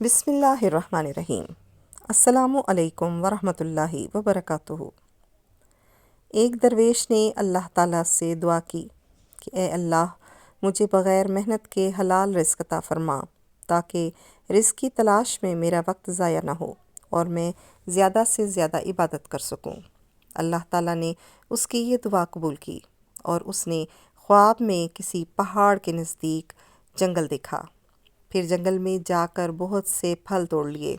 بسم اللہ الرحمن الرحیم۔ السلام علیکم ورحمۃ اللہ وبرکاتہ۔ ایک درویش نے اللہ تعالیٰ سے دعا کی کہ اے اللہ، مجھے بغیر محنت کے حلال رزق عطا فرما تاکہ رزق کی تلاش میں میرا وقت ضائع نہ ہو اور میں زیادہ سے زیادہ عبادت کر سکوں۔ اللہ تعالیٰ نے اس کی یہ دعا قبول کی اور اس نے خواب میں کسی پہاڑ کے نزدیک جنگل دیکھا۔ پھر جنگل میں جا کر بہت سے پھل توڑ لیے۔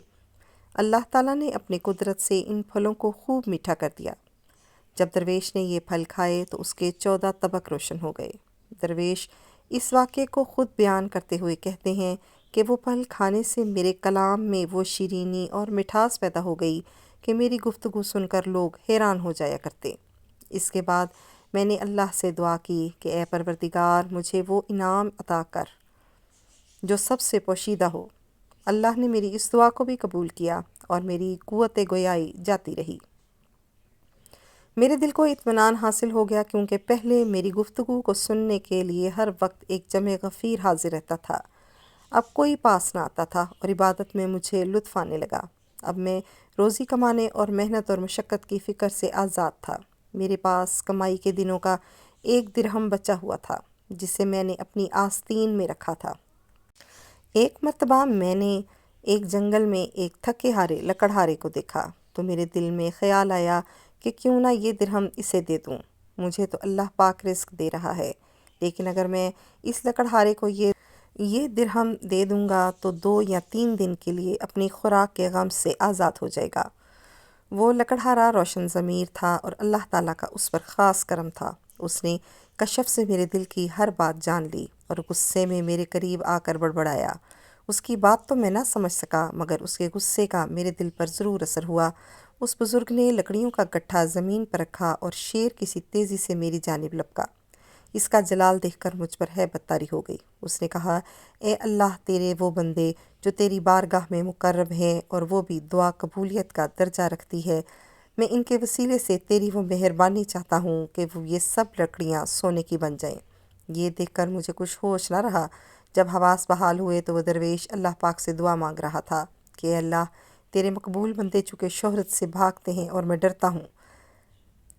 اللہ تعالیٰ نے اپنی قدرت سے ان پھلوں کو خوب میٹھا کر دیا۔ جب درویش نے یہ پھل کھائے تو اس کے 14 طبق روشن ہو گئے۔ درویش اس واقعے کو خود بیان کرتے ہوئے کہتے ہیں کہ وہ پھل کھانے سے میرے کلام میں وہ شیرینی اور مٹھاس پیدا ہو گئی کہ میری گفتگو سن کر لوگ حیران ہو جایا کرتے۔ اس کے بعد میں نے اللہ سے دعا کی کہ اے پروردگار، مجھے وہ انعام عطا کر جو سب سے پوشیدہ ہو۔ اللہ نے میری اس دعا کو بھی قبول کیا اور میری قوت گویائی جاتی رہی۔ میرے دل کو اطمینان حاصل ہو گیا کیونکہ پہلے میری گفتگو کو سننے کے لیے ہر وقت ایک جمع غفیر حاضر رہتا تھا۔ اب کوئی پاس نہ آتا تھا اور عبادت میں مجھے لطف آنے لگا۔ اب میں روزی کمانے اور محنت اور مشقت کی فکر سے آزاد تھا۔ میرے پاس کمائی کے دنوں کا 1 درہم بچا ہوا تھا جسے میں نے اپنی آستین میں رکھا تھا۔ ایک مرتبہ میں نے ایک جنگل میں ایک تھکے ہارے لکڑہارے کو دیکھا تو میرے دل میں خیال آیا کہ کیوں نہ یہ درہم اسے دے دوں۔ مجھے تو اللہ پاک رزق دے رہا ہے، لیکن اگر میں اس لکڑہارے کو یہ درہم دے دوں گا تو 2 یا 3 دن کے لیے اپنی خوراک کے غم سے آزاد ہو جائے گا۔ وہ لکڑہارا روشن ضمیر تھا اور اللہ تعالیٰ کا اس پر خاص کرم تھا۔ اس نے کشف سے میرے دل کی ہر بات جان لی اور غصے میں میرے قریب آ کر بڑبڑایا۔ اس کی بات تو میں نہ سمجھ سکا مگر اس کے غصے کا میرے دل پر ضرور اثر ہوا۔ اس بزرگ نے لکڑیوں کا گٹھا زمین پر رکھا اور شیر کسی تیزی سے میری جانب لپکا۔ اس کا جلال دیکھ کر مجھ پر ہیبت طاری ہو گئی۔ اس نے کہا، اے اللہ، تیرے وہ بندے جو تیری بارگاہ میں مقرب ہیں اور وہ بھی دعا قبولیت کا درجہ رکھتی ہے، میں ان کے وسیلے سے تیری وہ مہربانی چاہتا ہوں کہ وہ یہ سب لکڑیاں سونے کی بن جائیں۔ یہ دیکھ کر مجھے کچھ ہوش نہ رہا۔ جب حواس بحال ہوئے تو وہ درویش اللہ پاک سے دعا مانگ رہا تھا کہ اے اللہ، تیرے مقبول بندے چونکہ شہرت سے بھاگتے ہیں اور میں ڈرتا ہوں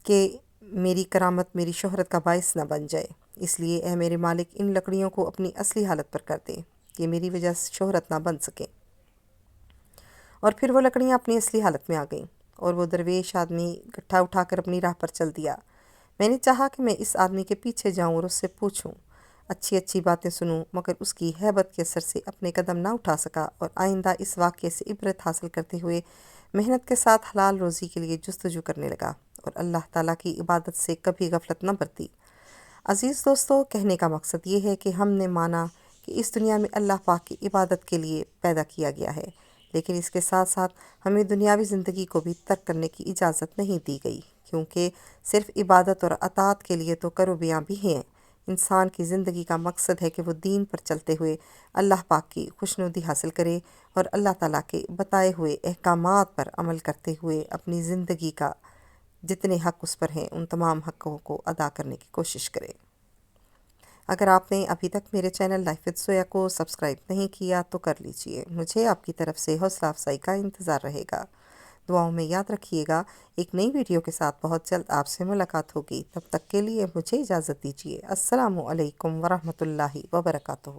کہ میری کرامت میری شہرت کا باعث نہ بن جائے، اس لیے اے میرے مالک، ان لکڑیوں کو اپنی اصلی حالت پر کر دے کہ میری وجہ سے شہرت نہ بن سکے۔ اور پھر وہ لکڑیاں اپنی اصلی حالت میں آ گئیں اور وہ درویش آدمی گٹھا اٹھا کر اپنی راہ پر چل دیا۔ میں نے چاہا کہ میں اس آدمی کے پیچھے جاؤں اور اس سے پوچھوں، اچھی اچھی باتیں سنوں، مگر اس کی ہیبت کے اثر سے اپنے قدم نہ اٹھا سکا اور آئندہ اس واقعے سے عبرت حاصل کرتے ہوئے محنت کے ساتھ حلال روزی کے لیے جستجو کرنے لگا اور اللہ تعالیٰ کی عبادت سے کبھی غفلت نہ برتی۔ عزیز دوستو، کہنے کا مقصد یہ ہے کہ ہم نے مانا کہ اس دنیا میں اللہ پاک کی عبادت کے لیے پیدا کیا گیا ہے، لیکن اس کے ساتھ ساتھ ہمیں دنیاوی زندگی کو بھی ترک کرنے کی اجازت نہیں دی گئی، کیونکہ صرف عبادت اور اطاعت کے لیے تو کروبیاں بھی ہیں۔ انسان کی زندگی کا مقصد ہے کہ وہ دین پر چلتے ہوئے اللہ پاک کی خوشنودی حاصل کرے اور اللہ تعالیٰ کے بتائے ہوئے احکامات پر عمل کرتے ہوئے اپنی زندگی کا جتنے حق اس پر ہیں ان تمام حقوں کو ادا کرنے کی کوشش کرے۔ اگر آپ نے ابھی تک میرے چینل لائف وتھ زویا کو سبسکرائب نہیں کیا تو کر لیجئے۔ مجھے آپ کی طرف سے حوصلہ افزائی کا انتظار رہے گا۔ دعاؤں میں یاد رکھیے گا۔ ایک نئی ویڈیو کے ساتھ بہت جلد آپ سے ملاقات ہوگی۔ تب تک کے لیے مجھے اجازت دیجیے۔ السلام علیکم ورحمۃ اللہ وبرکاتہ۔